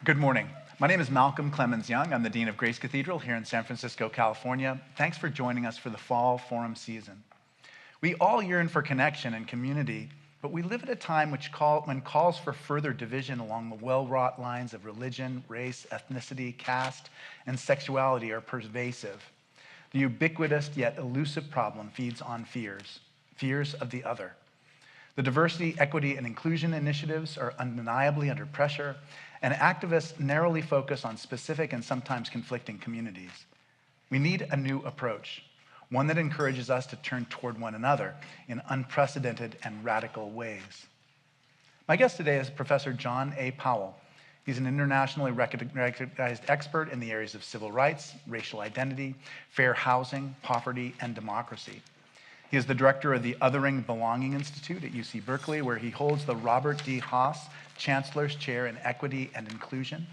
Good morning. My name is Malcolm Clemens Young. I'm the Dean of Grace Cathedral here in San Francisco, California. Thanks for joining us for the Fall Forum season. We all yearn for connection and community, but we live at a time when calls for further division along the well-wrought lines of religion, race, ethnicity, caste, and sexuality are pervasive. The ubiquitous yet elusive problem feeds on fears of the other. The diversity, equity, and inclusion initiatives are undeniably under pressure, and activists narrowly focus on specific and sometimes conflicting communities. We need a new approach, one that encourages us to turn toward one another in unprecedented and radical ways. My guest today is Professor John A. Powell. He's an internationally recognized expert in the areas of civil rights, racial identity, fair housing, poverty, and democracy. He is the director of the Othering Belonging Institute at UC Berkeley, where he holds the Robert D. Haas Chancellor's Chair in Equity and Inclusion,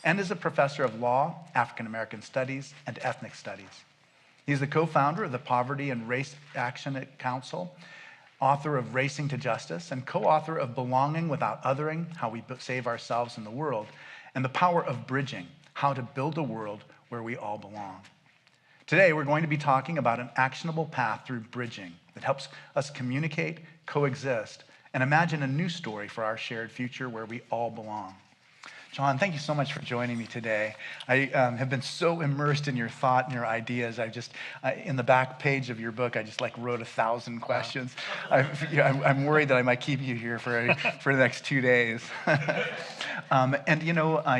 and is a professor of law, African American studies, and ethnic studies. He's the co-founder of the Poverty and Race Action Council, author of Racing to Justice, and co-author of Belonging Without Othering, How We Save Ourselves in the World, and The Power of Bridging, How to Build a World Where We All Belong. Today, we're going to be talking about an actionable path through bridging that helps us communicate, coexist, and imagine a new story for our shared future where we all belong. John, thank you so much for joining me today. I have been so immersed in your thought and your ideas. In the back page of your book, I just wrote 1,000 questions. I'm worried that I might keep you here for the next 2 days.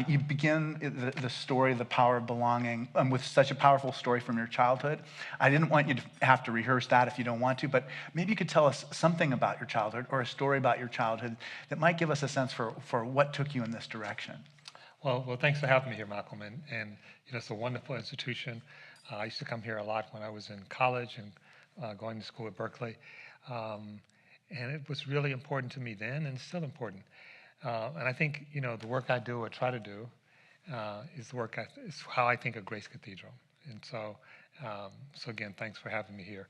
You begin the story, The Power of Belonging, with such a powerful story from your childhood. I didn't want you to have to rehearse that if you don't want to, but maybe you could tell us something about your childhood or a story about your childhood that might give us a sense for what took you in this direction. Well, thanks for having me here, Malcolm. And it's a wonderful institution. I used to come here a lot when I was in college and going to school at Berkeley. And it was really important to me then, and it's still important. And I think, the work I do or try to do is how I think of Grace Cathedral. And so again, thanks for having me here.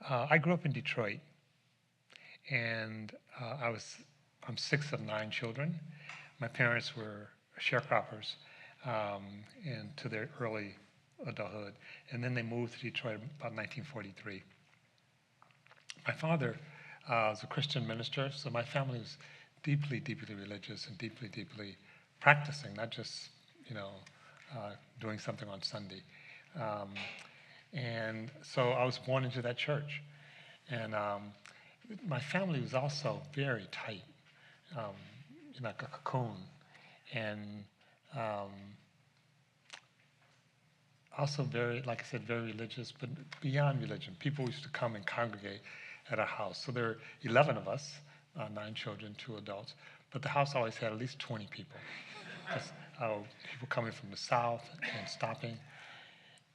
I grew up in Detroit, and I'm 6 of 9 children. My parents were sharecroppers into their early adulthood, and then they moved to Detroit about 1943. My father was a Christian minister, so my family was deeply, deeply religious and deeply, deeply practicing, not just doing something on Sunday. And so I was born into that church, and my family was also very tight, like a cocoon. And also very, like I said, very religious, but beyond religion. People used to come and congregate at our house. So there were 11 of us, 9 children, 2 adults, but the house always had at least 20 people. Just, people coming from the south and stopping.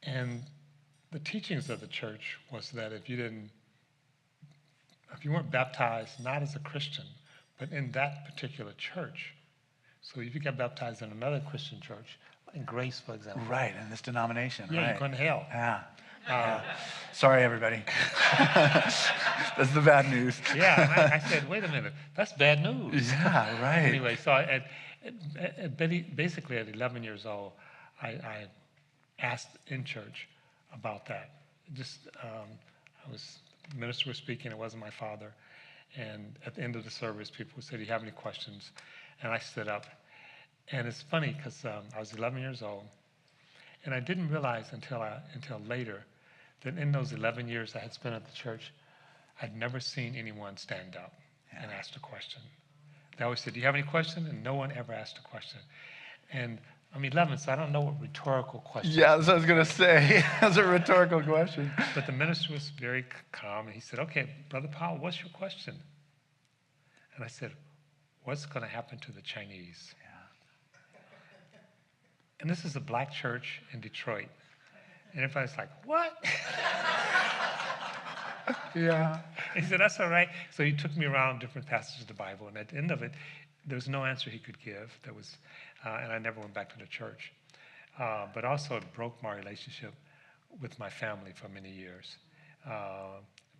And the teachings of the church was that if you weren't baptized, not as a Christian, but in that particular church, so if you got baptized in another Christian church, in Grace, for example. Right, in this denomination, yeah, right. You're going to hell. Yeah. Sorry, everybody. That's the bad news. Yeah, and I said, wait a minute, that's bad news. Yeah, right. Anyway, so basically at 11 years old, I asked in church about that. The minister was speaking, it wasn't my father. And at the end of the service, people said, do you have any questions? And I stood up. And it's funny because I was 11 years old, and I didn't realize until later that in those 11 years I had spent at the church, I'd never seen anyone stand up and ask a question. They always said, do you have any question? And no one ever asked a question. And I'm 11, so I don't know what rhetorical questions. Yeah, that's what I was going to say. That's a rhetorical question. But the minister was very calm, and he said, okay, Brother Powell, what's your question? And I said, what's going to happen to the Chinese? Yeah. And this is a black church in Detroit. And everybody's like, what? Yeah. He said, that's all right. So he took me around different passages of the Bible, and at the end of it, there was no answer he could give. And I never went back to the church. But also it broke my relationship with my family for many years.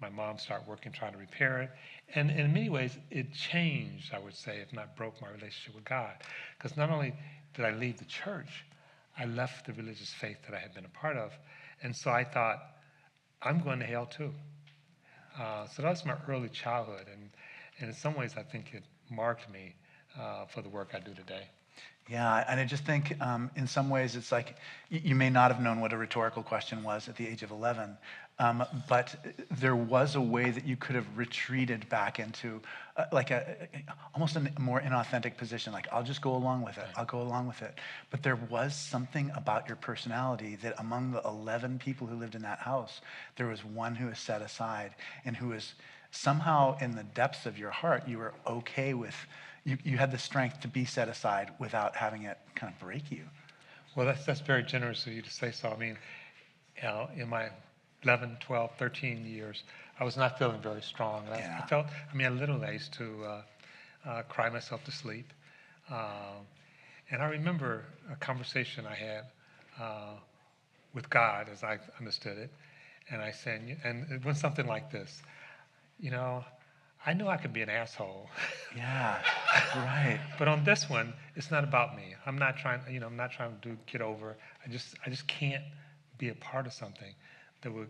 My mom started working trying to repair it. And in many ways, it changed, I would say, if not broke my relationship with God. Because not only did I leave the church, I left the religious faith that I had been a part of. And so I thought, I'm going to hell too. So that was my early childhood. And in some ways, I think it marked me for the work I do today. Yeah, and I just think in some ways it's like you may not have known what a rhetorical question was at the age of 11, but there was a way that you could have retreated back into almost a more inauthentic position, like I'll just go along with it, I'll go along with it. But there was something about your personality that among the 11 people who lived in that house, there was one who was set aside and who was somehow in the depths of your heart, you were okay with. You had the strength to be set aside without having it kind of break you. Well, that's very generous of you to say so. I mean, in my 11, 12, 13 years, I was not feeling very strong. And Yeah. I literally used to cry myself to sleep. And I remember a conversation I had with God as I understood it. And I said, and it went something like this, I know I could be an asshole. Yeah, right. But on this one, it's not about me. I'm not trying to get over. I just can't be a part of something that would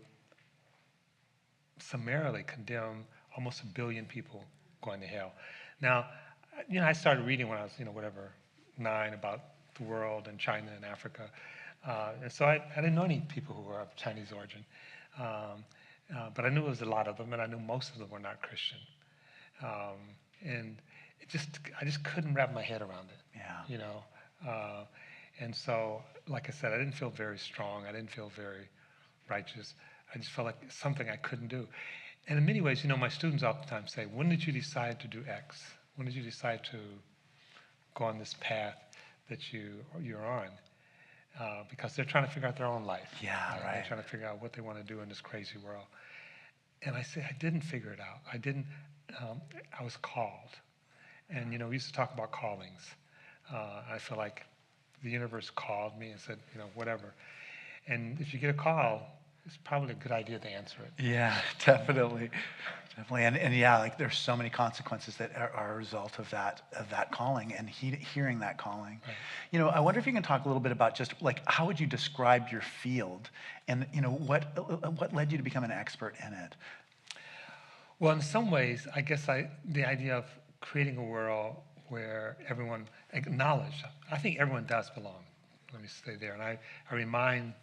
summarily condemn almost 1 billion people going to hell. Now, I started reading when I was, 9 about the world and China and Africa. And so I didn't know any people who were of Chinese origin. But I knew there was a lot of them, and I knew most of them were not Christian. And I just couldn't wrap my head around it. Yeah. And so, like I said, I didn't feel very strong. I didn't feel very righteous. I just felt like something I couldn't do. And in many ways, my students oftentimes say, when did you decide to do X? When did you decide to go on this path that you're on? Because they're trying to figure out their own life. Yeah, right. They're trying to figure out what they want to do in this crazy world. And I say, I didn't figure it out. I was called. And, we used to talk about callings. I feel like the universe called me and said, whatever. And if you get a call, it's probably a good idea to answer it. Yeah, definitely. Definitely. And yeah, like there's so many consequences that are a result of that calling and hearing that calling. Right. I wonder if you can talk a little bit about just like how would you describe your field and what led you to become an expert in it? Well, in some ways, I guess the idea of creating a world where everyone acknowledged, I think everyone does belong. Let me stay there. And I remind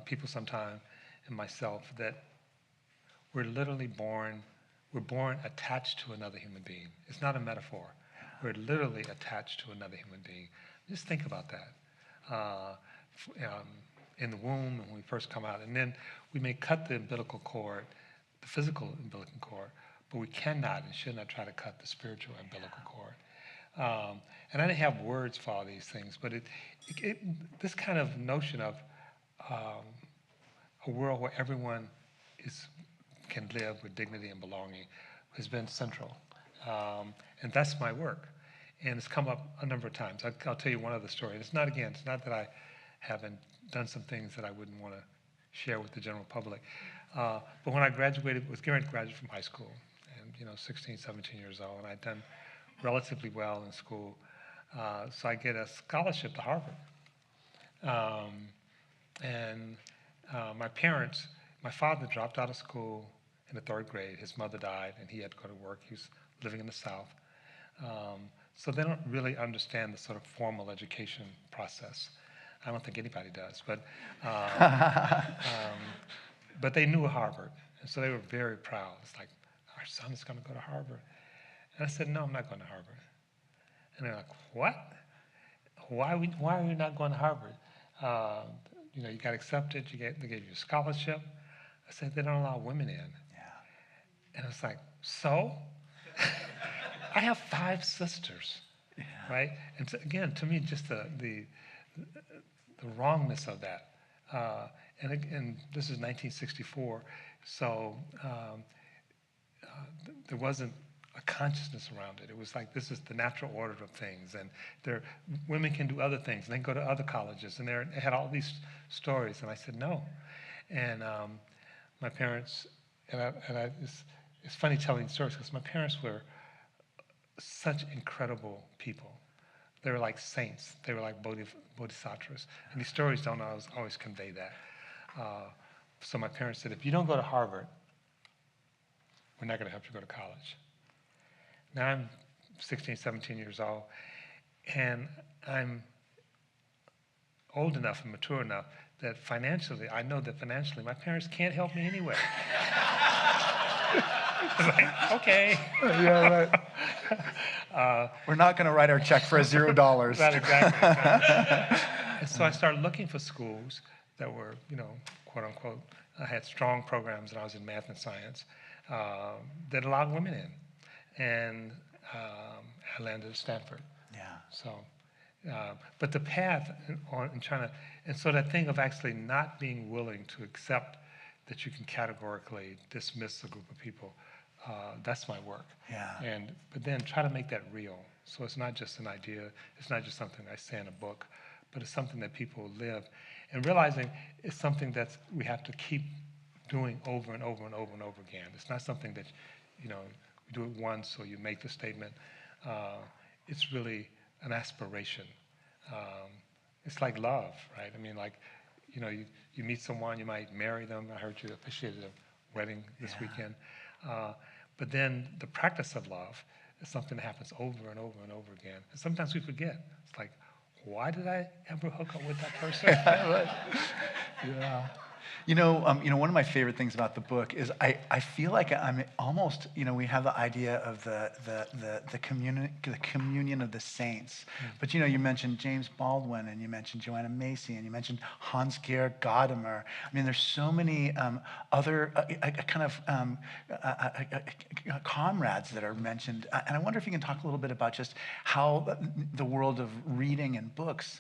people sometimes and myself that we're literally born attached to another human being. It's not a metaphor. We're literally attached to another human being. Just think about that. In the womb, when we first come out, and then we may cut the umbilical cord, the physical umbilical cord, but we cannot and should not try to cut the spiritual umbilical cord. And I didn't have words for all these things, but this kind of notion of a world where everyone can live with dignity and belonging has been central. And that's my work. And it's come up a number of times. I'll tell you one other story. And it's not that I haven't done some things that I wouldn't want to share with the general public. But when I was getting ready to graduate from high school, and 16, 17 years old, and I'd done relatively well in school, so I get a scholarship to Harvard. My father dropped out of school in the 3rd grade. His mother died, and he had to go to work. He was living in the South. So they don't really understand the sort of formal education process. I don't think anybody does, but they knew Harvard, and so they were very proud. It's like, our son is going to go to Harvard. And I said, no, I'm not going to Harvard. And they're like, what? Why are you not going to Harvard? You got accepted. They gave you a scholarship. I said, they don't allow women in. Yeah. And it's like, so? I have 5 sisters, right? And so, again, to me, just the wrongness of that. And this is 1964, so there wasn't a consciousness around it. It was like, this is the natural order of things, and women can do other things, and they can go to other colleges, and they had all these stories, and I said no. And my parents it's funny telling stories because my parents were such incredible people. They were like saints. They were like bodhisattvas. And these stories don't always convey that. So my parents said, if you don't go to Harvard, we're not going to help you go to college. Now I'm 16, 17 years old, and I'm old enough and mature enough that I know that financially my parents can't help me anyway. It's like, okay. Yeah, right. We're not going to write our check for $0. Not exactly. And so I started looking for schools that were, quote unquote, had strong programs, and I was in math and science, that allowed women in. And I landed at Stanford. Yeah. So, but the path in trying to, and so that thing of actually not being willing to accept that you can categorically dismiss a group of people, that's my work. Yeah. But then try to make that real. So it's not just an idea, it's not just something I say in a book, but it's something that people live. And realizing it's something that we have to keep doing over and over and over and over again. It's not something that, we do it once or you make the statement. It's really an aspiration. It's like love, right? I mean, like, you meet someone, you might marry them. I heard you officiated a wedding this weekend. But then the practice of love is something that happens over and over and over again. And sometimes we forget. It's like, why did I ever hook up with that person? Yeah. One of my favorite things about the book is I feel like I'm almost, we have the idea of the communion of the saints. But, you mentioned James Baldwin, and you mentioned Joanna Macy, and you mentioned Hans-Georg Gadamer. I mean, there's so many other comrades that are mentioned. And I wonder if you can talk a little bit about just how the world of reading and books,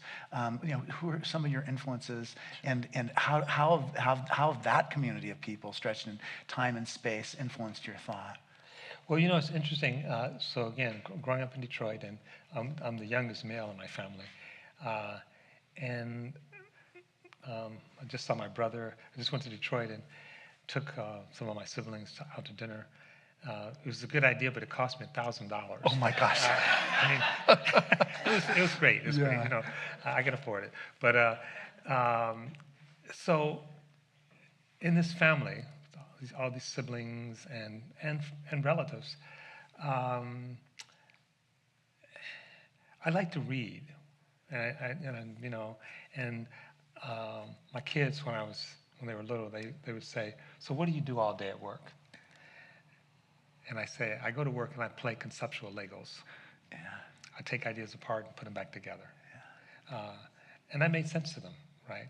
who are some of your influences, and how that community of people stretched in time and space influenced your thought. Well, it's interesting. So again, growing up in Detroit, and I'm the youngest male in my family. And I just saw my brother. I just went to Detroit and took some of my siblings out to dinner. It was a good idea, but it cost me $1,000. Oh my gosh! It was great. It was great. I could afford it. But so in this family, all these siblings and relatives, I like to read, and my kids when they were little, they would say, "So what do you do all day at work?" And I say, I go to work and I play conceptual Legos. Yeah. I take ideas apart and put them back together. Yeah. And that made sense to them, right?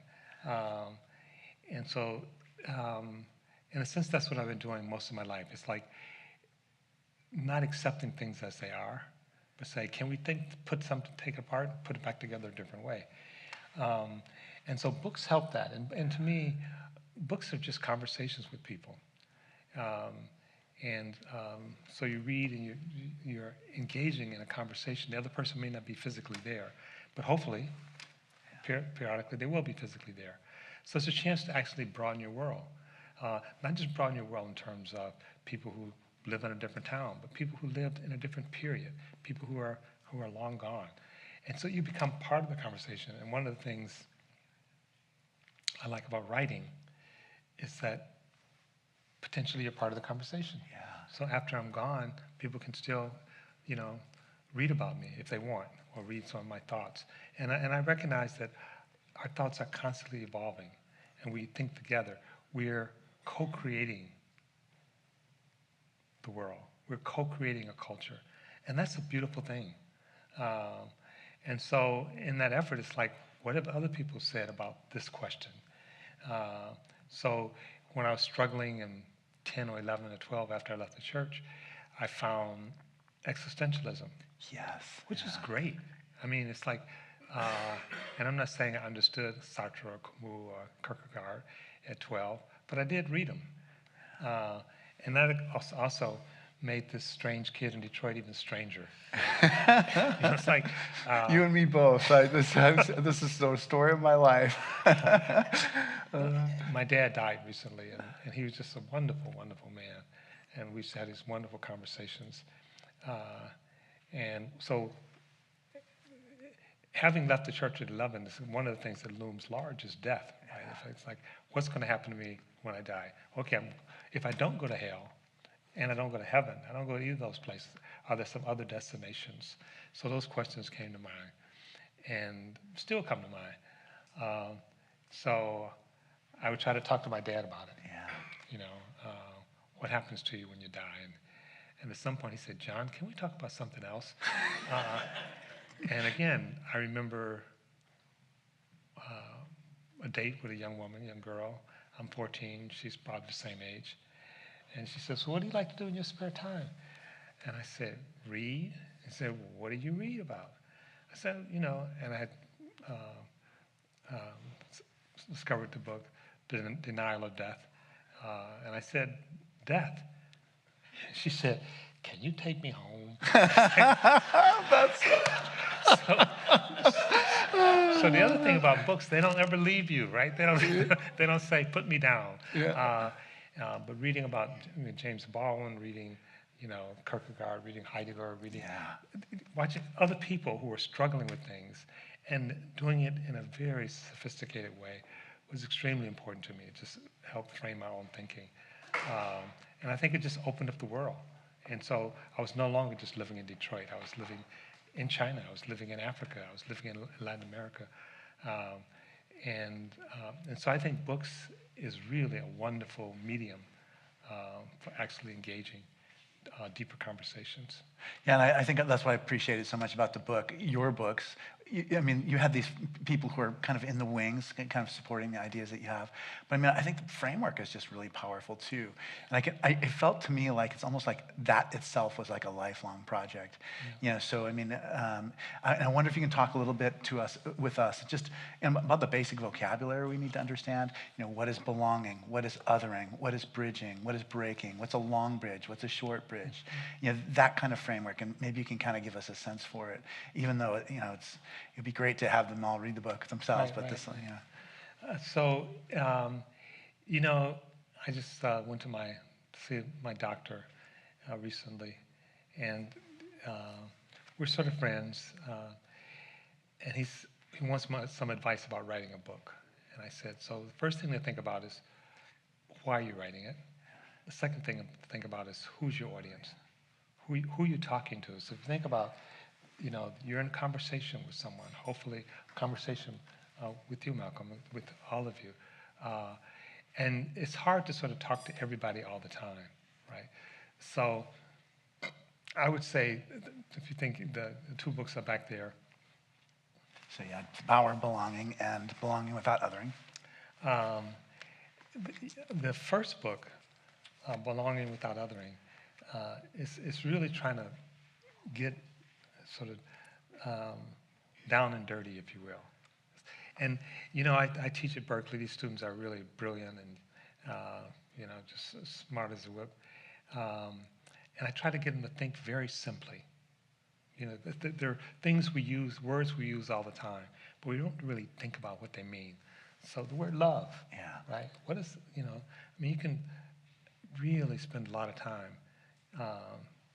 And so, in a sense, that's what I've been doing most of my life. It's like not accepting things as they are, but say, can we put something, take apart, put it back together a different way? And so books help that. And to me, books are just conversations with people. So you read and you're engaging in a conversation. The other person may not be physically there, but hopefully, periodically, they will be physically there. So it's a chance to actually broaden your world. Not just broaden your world in terms of people who live in a different town, but people who lived in a different period, people who are long gone. And so you become part of the conversation. And one of the things I like about writing is that potentially you're part of the conversation. Yeah. So after I'm gone, people can still, read about me if they want, or read some of my thoughts. And I recognize that our thoughts are constantly evolving, and we think together. We're co-creating the world. We're co-creating a culture, and that's a beautiful thing. And so in that effort, it's like, what have other people said about this question? So when I was struggling in 10 or 11 or 12 after I left the church, I found existentialism. Yes. Which is great. I mean, it's like, and I'm not saying I understood Sartre or Camus or Kierkegaard at 12, but I did read them. And that also made this strange kid in Detroit even stranger. It's like you and me both. This is the story of my life. my dad died recently, and he was just a wonderful, wonderful man, and we used to have these wonderful conversations. And so, having left the church at 11, one of the things that looms large is death. Right? It's like, what's going to happen to me when I die? Okay, if I don't go to hell, and I don't go to heaven, I don't go to either of those places, are there some other destinations? So those questions came to mind, and still come to mind. So I would try to talk to my dad about it. Yeah. What happens to you when you die? And at some point he said, John, can we talk about something else? And again, I remember a date with a young girl. I'm 14, she's probably the same age. And she says, so what do you like to do in your spare time? And I said, read. He said, well, what do you read about? I said, and I had discovered the book, Denial of Death. And I said, death. She said, can you take me home? So the other thing about books, they don't ever leave you, right? They don't say, put me down. Yeah. But reading about James Baldwin, reading, Kierkegaard, reading Heidegger, watching other people who are struggling with things and doing it in a very sophisticated way was extremely important to me. It just helped frame my own thinking. And I think it just opened up the world. And so I was no longer just living in Detroit. I was living in China. I was living in Africa. I was living in Latin America. And so I think books is really a wonderful medium for actually engaging deeper conversations. Yeah, and I think that's what I appreciated so much about the book, your books. You had these people who are kind of in the wings, kind of supporting the ideas that you have. But I think the framework is just really powerful too. And it felt to me like it's almost like that itself was like a lifelong project. Yeah. So I wonder if you can talk a little bit with us, just about the basic vocabulary we need to understand. What is belonging? What is othering? What is bridging? What is breaking? What's a long bridge? What's a short bridge? That kind of framework, and maybe you can kind of give us a sense for it, even though it'd be great to have them all read the book themselves. Right. This, So, I just went to see my doctor recently, and we're sort of friends. And he wants some advice about writing a book. And I said, so the first thing to think about is why are you writing it? The second thing to think about is who's your audience, who you're talking to. So if you think about, you're in a conversation with someone, hopefully a conversation with you, Malcolm, with all of you. And it's hard to sort of talk to everybody all the time, right? So I would say, if you think the two books are back there. So Power, Belonging, and Belonging Without Othering. The first book, Belonging Without Othering, is really trying to get sort of down and dirty, if you will. And, I teach at Berkeley. These students are really brilliant and, just as smart as a whip. And I try to get them to think very simply. There are things we use, words we use all the time, but we don't really think about what they mean. So the word love, right? What is, you can really spend a lot of time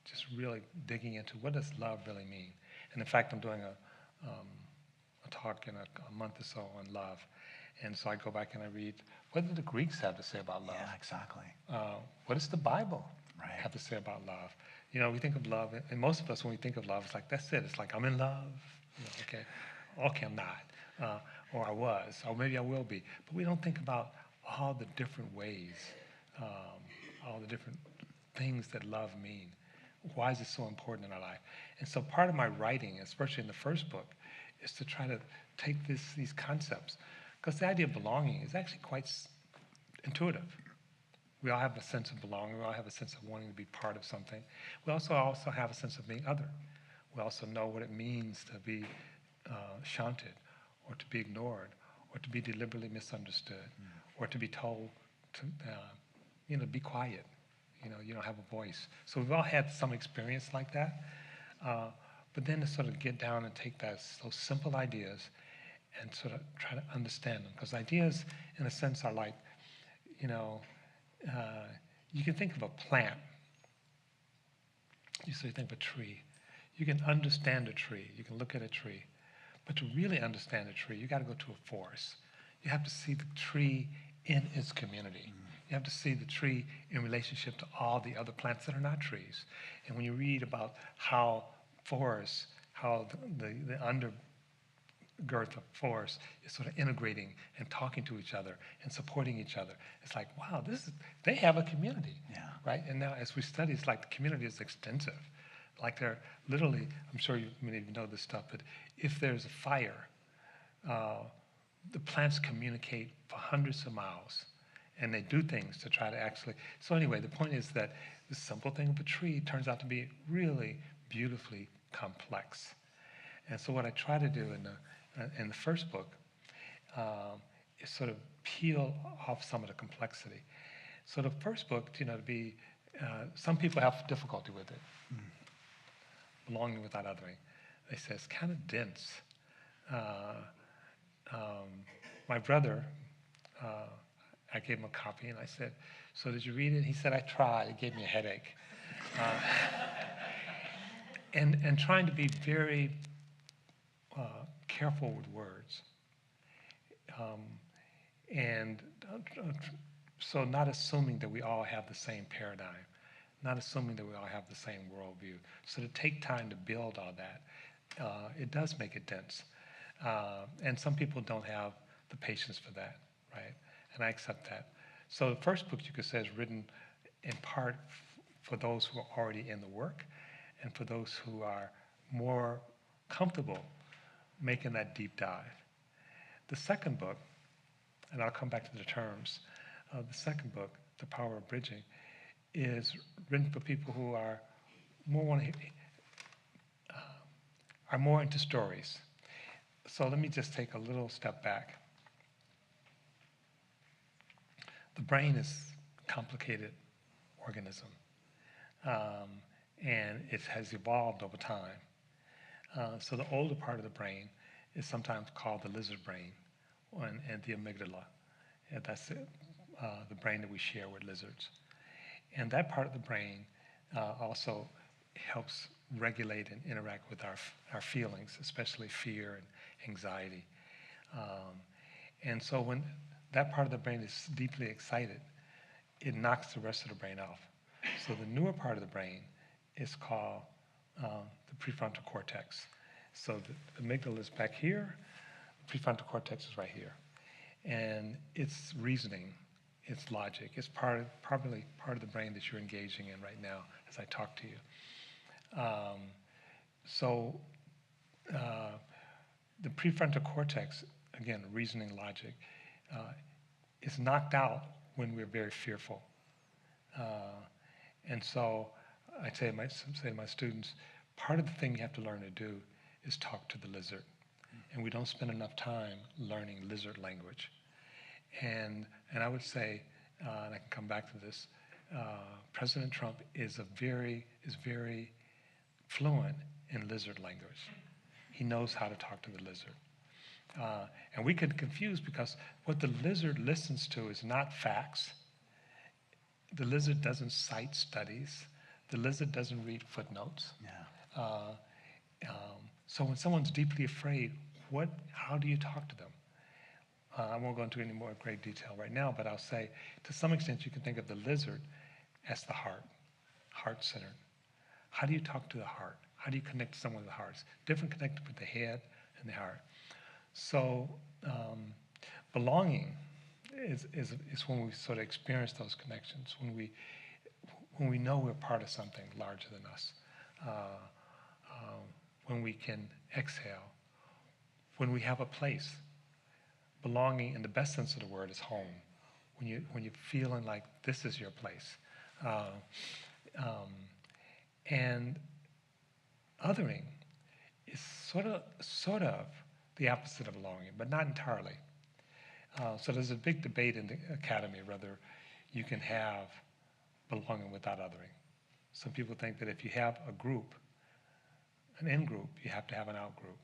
just really digging into what does love really mean. And in fact, I'm doing a talk in a month or so on love. And so I go back and I read, what did the Greeks have to say about love? Yeah, exactly. What does the Bible have to say about love? We think of love, and most of us, when we think of love, it's like, that's it. It's like, I'm in love. Okay, I'm not. Or I was, or maybe I will be. But we don't think about all the different ways, all the different things that love mean. Why is it so important in our life? And so part of my writing, especially in the first book, is to try to take these concepts. Because the idea of belonging is actually quite intuitive. We all have a sense of belonging. We all have a sense of wanting to be part of something. We also have a sense of being other. We also know what it means to be shunted, or to be ignored, or to be deliberately misunderstood, or to be told to be quiet. you don't have a voice. So we've all had some experience like that. But then to sort of get down and take those simple ideas and sort of try to understand them. Because ideas, in a sense, are like, you know, you can think of a plant. You sort of think of a tree. You can understand a tree. You can look at a tree. But to really understand a tree, you got to go to a forest. You have to see the tree in its community. You have to see the tree in relationship to all the other plants that are not trees. And when you read about how forests, how the undergirth of forests is sort of integrating and talking to each other and supporting each other, it's like, wow, they have a community, right? And now as we study, it's like the community is extensive. Like they're literally, I'm sure many of you know this stuff, but if there's a fire, the plants communicate for hundreds of miles, and they do things to try to actually. So anyway, the point is that the simple thing of a tree turns out to be really beautifully complex. And so what I try to do in the first book is sort of peel off some of the complexity. So the first book, some people have difficulty with it. Belonging without othering. They say it's kind of dense. My brother, I gave him a copy and I said, so did you read it? He said, I tried. It gave me a headache. And trying to be very careful with words. So not assuming that we all have the same paradigm. Not assuming that we all have the same worldview. So to take time to build all that, it does make it dense. And some people don't have the patience for that, right? And I accept that. So the first book, you could say, is written in part for those who are already in the work and for those who are more comfortable making that deep dive. The second book, and I'll come back to the terms, the second book, The Power of Bridging, is written for people who are more into stories. So let me just take a little step back. The brain is a complicated organism, and it has evolved over time. So the older part of the brain is sometimes called the lizard brain, and the amygdala. And that's the brain that we share with lizards. And that part of the brain also helps regulate and interact with our feelings, especially fear and anxiety. And so when that part of the brain is deeply excited, it knocks the rest of the brain off. So the newer part of the brain is called the prefrontal cortex. So the amygdala is back here, the prefrontal cortex is right here. And it's reasoning, it's logic, it's probably part of the brain that you're engaging in right now as I talk to you. The prefrontal cortex, again, reasoning, logic, is knocked out when we're very fearful. And so I say to my students, part of the thing you have to learn to do is talk to the lizard. And we don't spend enough time learning lizard language. And I would say, and I can come back to this, President Trump is very fluent in lizard language. He knows how to talk to the lizard. And we get confused because what the lizard listens to is not facts. The lizard doesn't cite studies. The lizard doesn't read footnotes. So when someone's deeply afraid, how do you talk to them? I won't go into any more great detail right now, but I'll say to some extent you can think of the lizard as the heart-centered. How do you talk to the heart? How do you connect to someone with the heart? It's different connected with the head and the heart. So belonging is when we sort of experience those connections, when we know we're part of something larger than us, when we can exhale, when we have a place. Belonging, in the best sense of the word, is home. When you're feeling like this is your place. And othering is sort of the opposite of belonging, but not entirely. So there's a big debate in the academy whether you can have belonging without othering. Some people think that if you have a group, an in-group, you have to have an out-group.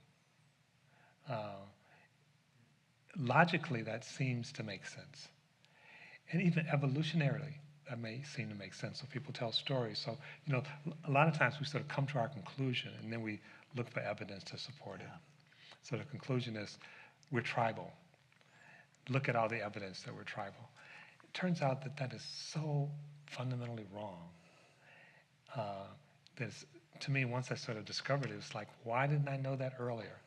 Logically, that seems to make sense. And even evolutionarily, that may seem to make sense. So people tell stories. So, a lot of times we sort of come to our conclusion and then we look for evidence to support it. So the conclusion is we're tribal. Look at all the evidence that we're tribal. It turns out that that is so fundamentally wrong. To me, once I sort of discovered it, it's like, why didn't I know that earlier?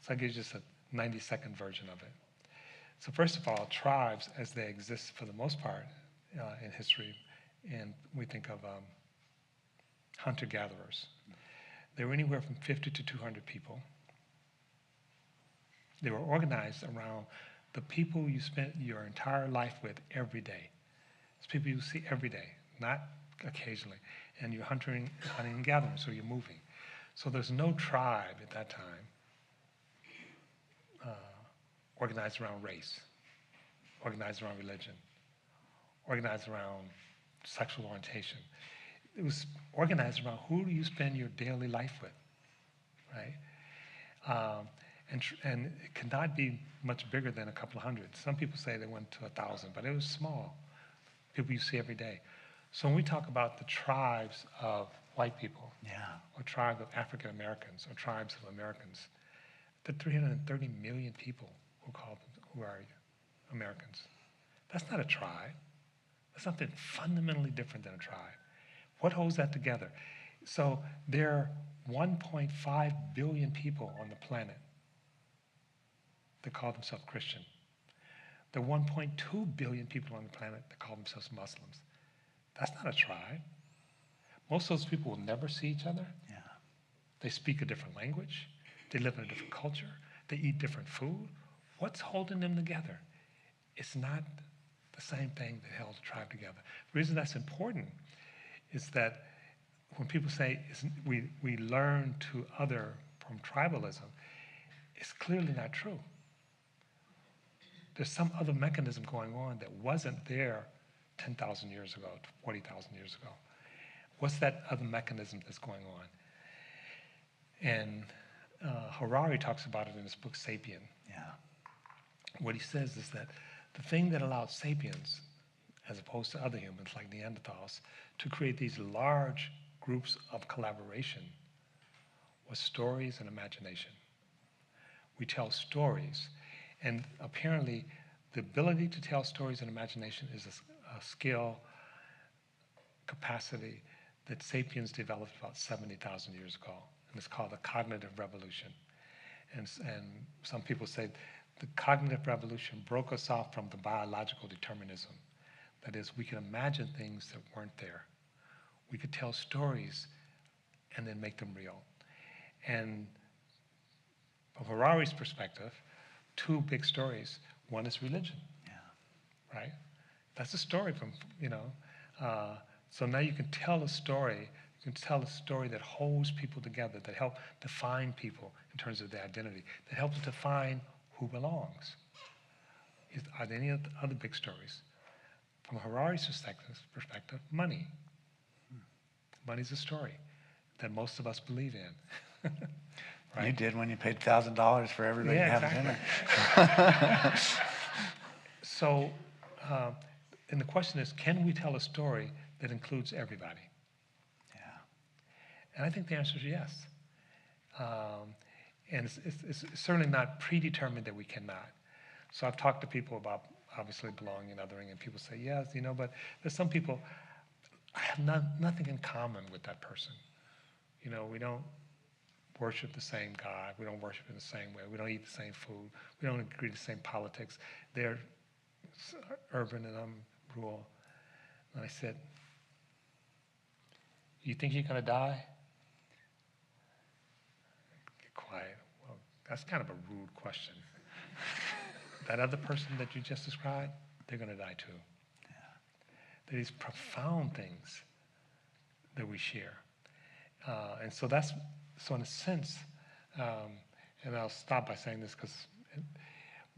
So I'll give you just a 90-second version of it. So first of all, tribes, as they exist for the most part in history, and we think of hunter-gatherers, they were anywhere from 50 to 200 people. They were organized around the people you spent your entire life with every day. It's people you see every day, not occasionally. And you're hunting and gathering, so you're moving. So there's no tribe at that time organized around race, organized around religion, organized around sexual orientation. It was organized around who do you spend your daily life with, right? And it could not be much bigger than a couple of hundred. Some people say they went to 1,000, but it was small. People you see every day. So when we talk about the tribes of white people, or tribes of African Americans, or tribes of Americans, the 330 million people who are Americans. That's not a tribe. That's something fundamentally different than a tribe. What holds that together? So there are 1.5 billion people on the planet that call themselves Christian. There are 1.2 billion people on the planet that call themselves Muslims. That's not a tribe. Most of those people will never see each other. They speak a different language. They live in a different culture. They eat different food. What's holding them together? It's not the same thing that held a tribe together. The reason that's important is that when people say we learn to other from tribalism, it's clearly not true. There's some other mechanism going on that wasn't there 10,000 years ago, 40,000 years ago. What's that other mechanism that's going on? And Harari talks about it in his book, *Sapien*. What he says is that the thing that allowed sapiens, as opposed to other humans like Neanderthals, to create these large groups of collaboration was stories and imagination. We tell stories, and apparently the ability to tell stories and imagination is a skill, capacity that sapiens developed about 70,000 years ago, and it's called the cognitive revolution. And some people say the cognitive revolution broke us off from the biological determinism. That is, we could imagine things that weren't there. We could tell stories and then make them real. And from Harari's perspective, two big stories. One is religion, right? That's a story from, so now you can tell a story. You can tell a story that holds people together, that help define people in terms of their identity, that helps define who belongs. Are there any other big stories? From Harari's perspective, money. Money's a story that most of us believe in. Right? You did when you paid $1,000 for everybody to have dinner. So, and the question is, can we tell a story that includes everybody? And I think the answer is yes. And it's certainly not predetermined that we cannot. So I've talked to people about obviously belonging and othering, and people say, yes, but there's some people, I have nothing in common with that person. We don't worship the same God. We don't worship in the same way. We don't eat the same food. We don't agree to the same politics. They're urban and I'm rural. And I said, you think you're going to die? Get quiet. Well, that's kind of a rude question. That other person that you just described, they're going to die too. There are these profound things that we share. And so in a sense, and I'll stop by saying this because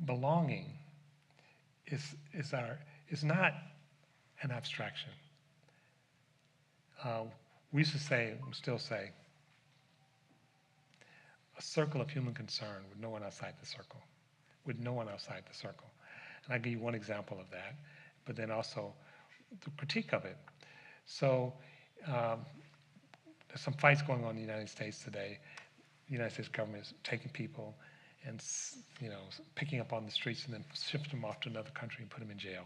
belonging is not an abstraction. we used to say, we still say, a circle of human concern with no one outside the circle, with no one outside the circle. And I'll give you one example of that, but then also the critique of it. So there's some fights going on in the United States today. The United States government is taking people and picking up on the streets and then shift them off to another country and put them in jail.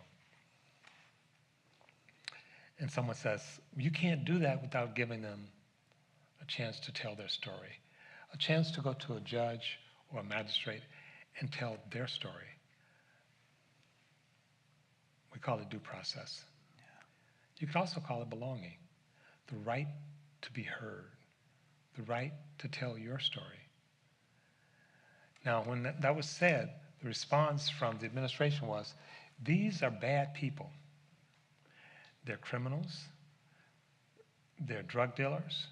And someone says, you can't do that without giving them a chance to tell their story, a chance to go to a judge or a magistrate and tell their story. We call it due process. Yeah. You could also call it belonging, the right to be heard, the right to tell your story. Now, when that was said, the response from the administration was, these are bad people. They're criminals, they're drug dealers,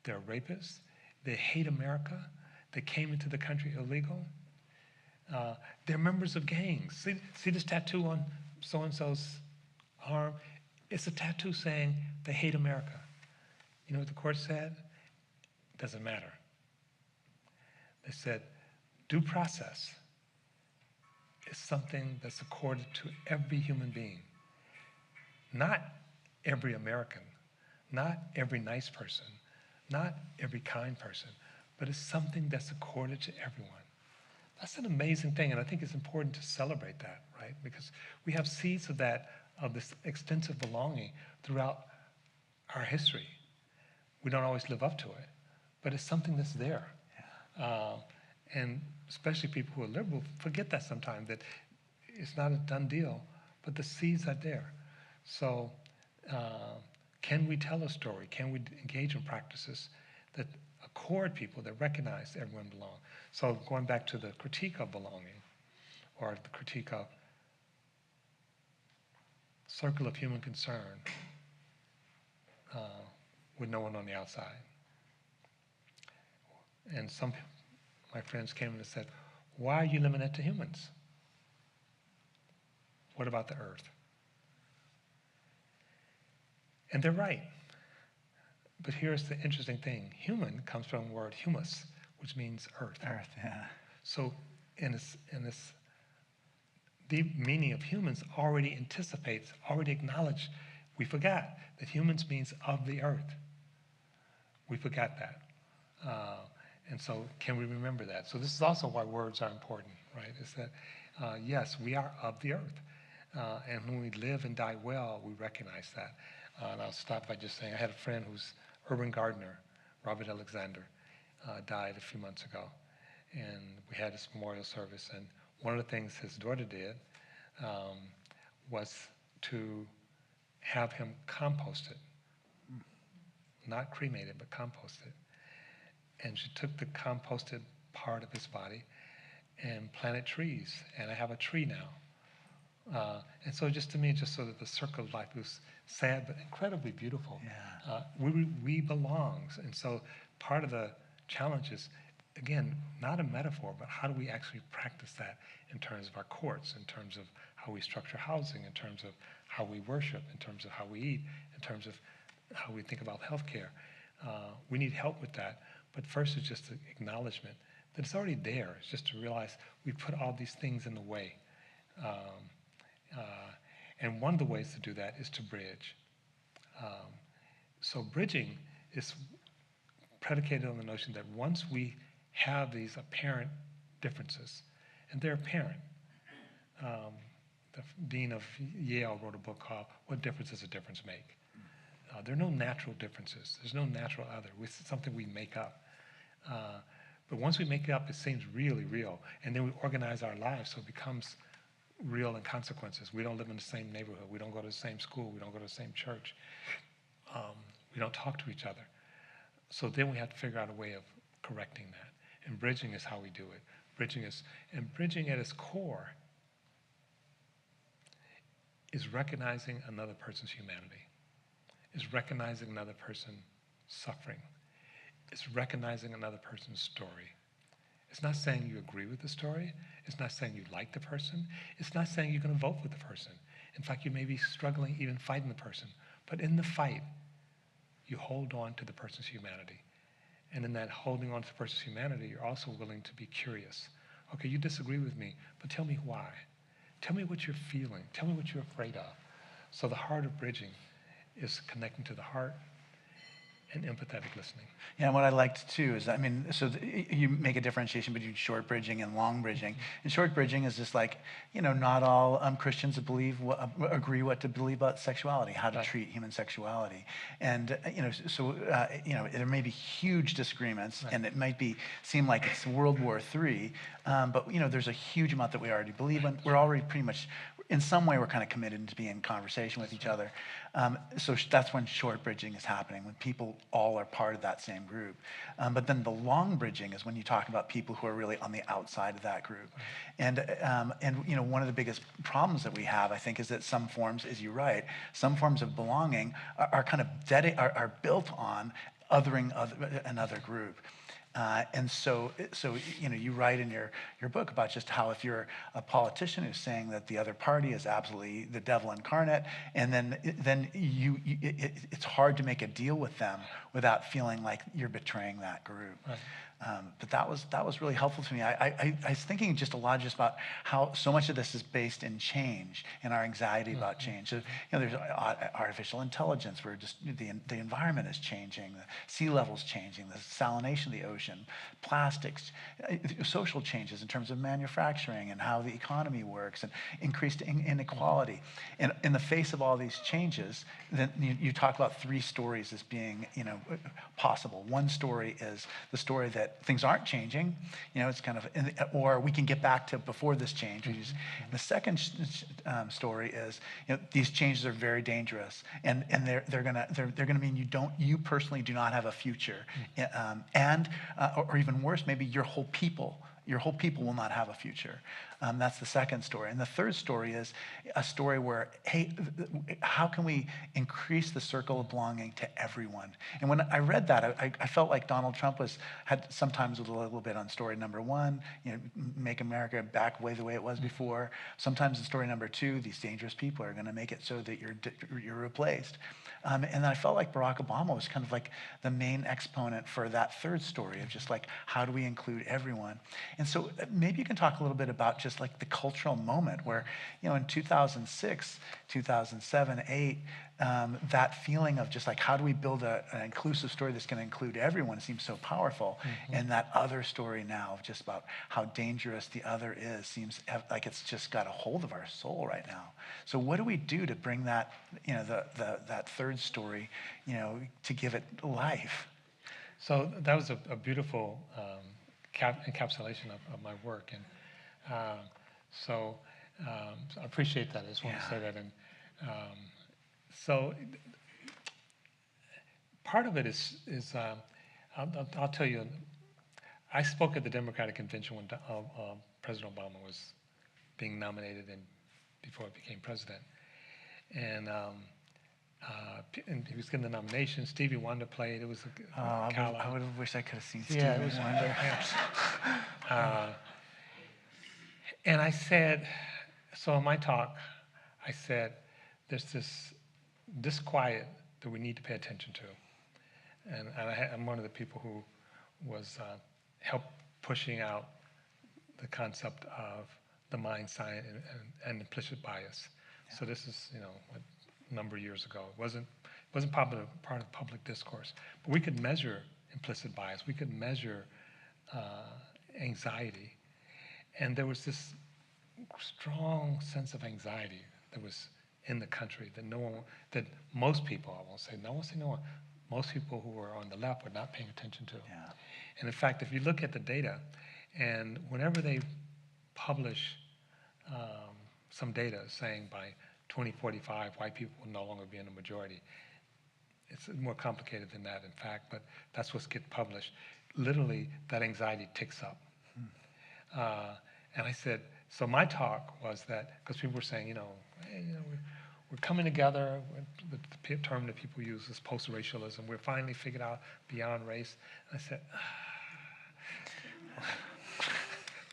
they're rapists, they hate America, they came into the country illegal, they're members of gangs. See this tattoo on so-and-so's arm? It's a tattoo saying they hate America. You know what the court said? Doesn't matter. They said, due process is something that's accorded to every human being. Not every American, not every nice person, not every kind person, but it's something that's accorded to everyone. That's an amazing thing, and I think it's important to celebrate that, right? Because we have seeds of that, of this extensive belonging throughout our history. We don't always live up to it, but it's something that's there. Yeah. And especially people who are liberal forget that sometimes, that it's not a done deal, but the seeds are there. So can we tell a story? Can we engage in practices that accord people, that recognize everyone belongs? So going back to the critique of belonging, or the critique of circle of human concern with no one on the outside. And some my friends came in and said, why are you limited to humans? What about the earth? And they're right. But here's the interesting thing. Human comes from the word humus, which means earth. Earth, yeah. So in this deep meaning of humans already anticipates, already acknowledged, we forgot that humans means of the earth. We forgot that. And so can we remember that? So this is also why words are important, right? Is that, yes, we are of the earth. And when we live and die well, we recognize that. And I'll stop by just saying, I had a friend who's urban gardener, Robert Alexander, died a few months ago. And we had this memorial service. And one of the things his daughter did was to have him composted. Not cremated, but composted. And she took the composted part of his body and planted trees. And I have a tree now. And so just to me, just so that the circle of life was sad but incredibly beautiful. Yeah. We belong. And so part of the challenge is, again, not a metaphor, but how do we actually practice that in terms of our courts, in terms of how we structure housing, in terms of how we worship, in terms of how we eat, in terms of how we think about healthcare. We need help with that. But first it's just an acknowledgement that it's already there. It's just to realize we put all these things in the way. And one of the ways to do that is to bridge. So bridging is predicated on the notion that once we have these apparent differences, and they're apparent. The dean of Yale wrote a book called What Difference Does a Difference Make? There are no natural differences. There's no natural other. It's something we make up. But once we make it up, it seems really real. And then we organize our lives so it becomes real in consequences. We don't live in the same neighborhood. We don't go to the same school. We don't go to the same church. We don't talk to each other. So then we have to figure out a way of correcting that. And bridging is how we do it. Bridging at its core is recognizing another person's humanity, is recognizing another person's suffering, is recognizing another person's story. It's not saying you agree with the story. It's not saying you like the person. It's not saying you're going to vote with the person. In fact, you may be struggling, even fighting the person. But in the fight, you hold on to the person's humanity. And in that holding on to the person's humanity, you're also willing to be curious. Okay, you disagree with me, but tell me why. Tell me what you're feeling. Tell me what you're afraid of. So the heart of bridging is connecting to the heart and empathetic listening. Yeah, and what I liked too is, I mean, so you make a differentiation between short bridging and long bridging. And short bridging is just like, not all Christians agree what to believe about sexuality, how to treat human sexuality. And, there may be huge disagreements, and it might seem like it's World War III, but, there's a huge amount that we already believe in. We're already pretty much, in some way, we're kind of committed to being in conversation with each other. So that's when short bridging is happening, when people all are part of that same group. But then the long bridging is when you talk about people who are really on the outside of that group. And one of the biggest problems that we have, I think, is that some forms, as you write, some forms of belonging are kind of are built on othering another group. And so you write in your book about just how if you're a politician who's saying that the other party is absolutely the devil incarnate, and then it's hard to make a deal with them without feeling like you're betraying that group. Right. But that was really helpful to me. I was thinking just a lot just about how so much of this is based in change and our anxiety about change. So, there's artificial intelligence where just the environment is changing, the sea level's changing, the salination of the ocean, plastics, social changes in terms of manufacturing and how the economy works, and increased inequality. And in the face of all these changes, then you talk about three stories as being possible. One story is the story that things aren't changing, it's kind of, or we can get back to before this change. The second story is, these changes are very dangerous, and they're gonna mean you personally do not have a future, or even worse, maybe your whole people will not have a future. That's the second story. And the third story is a story where, hey, how can we increase the circle of belonging to everyone? And when I read that, I felt like Donald Trump had sometimes a little bit on story number one, make America back the way it was before. Sometimes in story number two, these dangerous people are going to make it so that you're replaced. And then I felt like Barack Obama was kind of like the main exponent for that third story of just like, how do we include everyone? And so maybe you can talk a little bit about just like the cultural moment where, in 2006, 2007, 2008, that feeling of just like, how do we build an inclusive story that's going to include everyone seems so powerful. And that other story now of just about how dangerous the other is seems like it's just got a hold of our soul right now. So what do we do to bring that, that third story, to give it life? So that was a beautiful encapsulation of my work. And so I appreciate that. I just want to say that. And so part of it is I'll tell you, I spoke at the Democratic Convention when President Obama was being nominated and before he became president. And he was getting the nomination. Stevie Wonder played. It was I would have wished I could have seen Stevie Wonder. And I said, so in my talk, I said, there's this disquiet that we need to pay attention to. And I'm one of the people who was helped pushing out the concept of the mind science and implicit bias. Yeah. So this is, a number of years ago. It wasn't part of public discourse. But we could measure implicit bias. We could measure anxiety. And there was this strong sense of anxiety that was in the country that most people, I won't say no one, most people who were on the left were not paying attention to. Yeah. And in fact, if you look at the data, and whenever they publish some data saying by 2045, white people will no longer be in the majority, it's more complicated than that, in fact, but that's what's getting published. Literally, that anxiety ticks up. And I said, so my talk was that, because people were saying, hey, we're coming together. The term that people use is post-racialism. We're finally figured out beyond race. I said,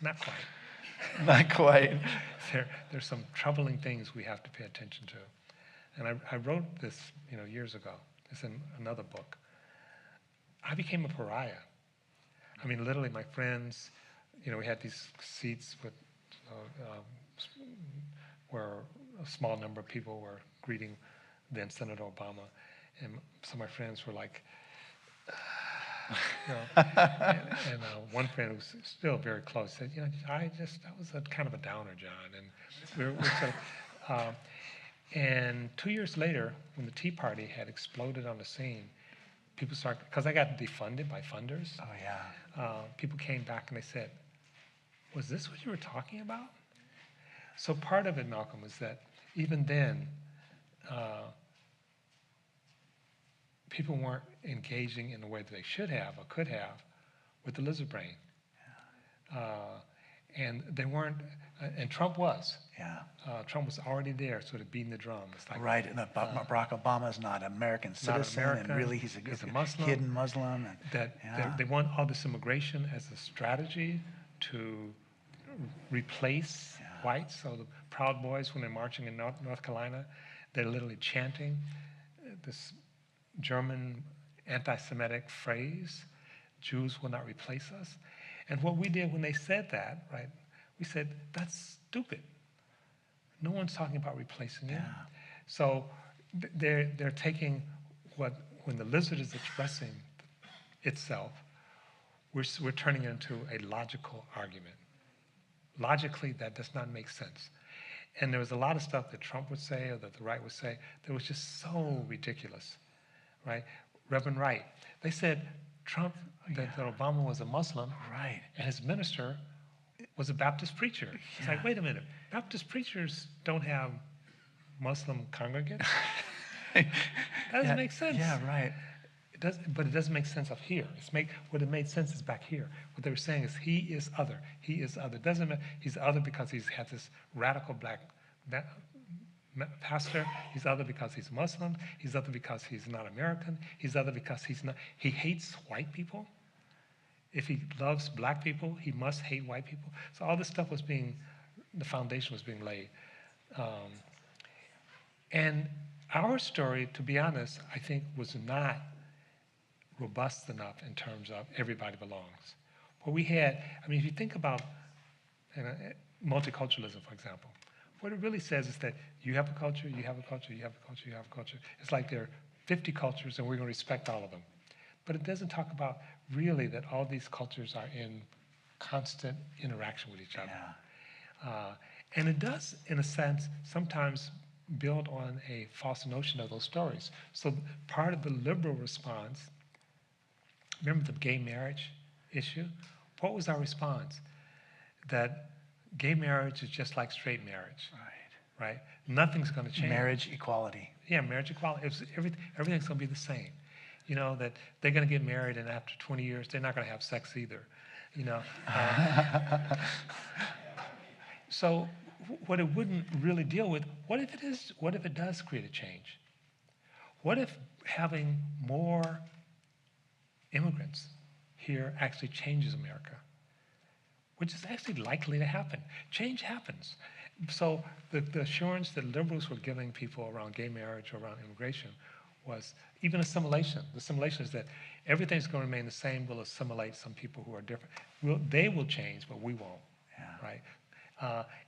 not quite. Not quite. There's some troubling things we have to pay attention to. And I wrote this, years ago. It's in another book. I became a pariah. I mean, literally, my friends, we had these seats with where a small number of people were greeting then Senator Obama, and some of my friends were like, and one friend who's still very close said, that was a kind of a downer, John, and we're sort of, and 2 years later, when the Tea Party had exploded on the scene, people started, because I got defunded by funders. Oh, yeah. People came back and they said, was this what you were talking about? So part of it, Malcolm, was that even then, people weren't engaging in the way that they should have or could have with the lizard brain. And they weren't, and Trump was. Yeah. Trump was already there, sort of beating the drum. It's like, Right, and Barack Obama is not an American citizen, American, and really he's a Muslim. hidden Muslim. And, They want all this immigration as a strategy to replace whites. So the Proud Boys, when they're marching in North Carolina, they're literally chanting this German anti-Semitic phrase, Jews will not replace us. And what we did when they said that, right, we said, that's stupid. No one's talking about replacing you. So they're taking when the lizard is expressing itself, we're turning it into a logical argument. Logically, that does not make sense. And there was a lot of stuff that Trump would say or that the right would say that was just so ridiculous, right? Reverend Wright, they said that Obama was a Muslim, right, and his minister was a Baptist preacher. It's like, wait a minute, Baptist preachers don't have Muslim congregants? That doesn't make sense. Yeah, right. But it doesn't make sense up here. What it made sense is back here. What they were saying is he is other. He is other. Doesn't matter. He's other because he's had this radical black pastor. He's other because he's Muslim. He's other because he's not American. He's other because he hates white people. If he loves black people, he must hate white people. So all this stuff the foundation was being laid. And our story, to be honest, I think was not robust enough in terms of everybody belongs. What we had, if you think about multiculturalism, for example, what it really says is that you have a culture, you have a culture, you have a culture, you have a culture. It's like there are 50 cultures and we're going to respect all of them. But it doesn't talk about really that all these cultures are in constant interaction with each other. And it does, in a sense, sometimes build on a false notion of those stories. So part of the liberal response, remember the gay marriage issue? What was our response? That gay marriage is just like straight marriage. Right? Nothing's going to change. Marriage equality. Yeah, marriage equality. Everything's going to be the same. That they're going to get married and after 20 years, they're not going to have sex either. So what it wouldn't really deal with, what if it does create a change? What if having more immigrants here actually changes America? Which is actually likely to happen. Change happens. So the assurance that liberals were giving people around gay marriage or around immigration was even assimilation. The assimilation is that everything's going to remain the same. We'll assimilate some people who are different. They will change, but we won't. Right?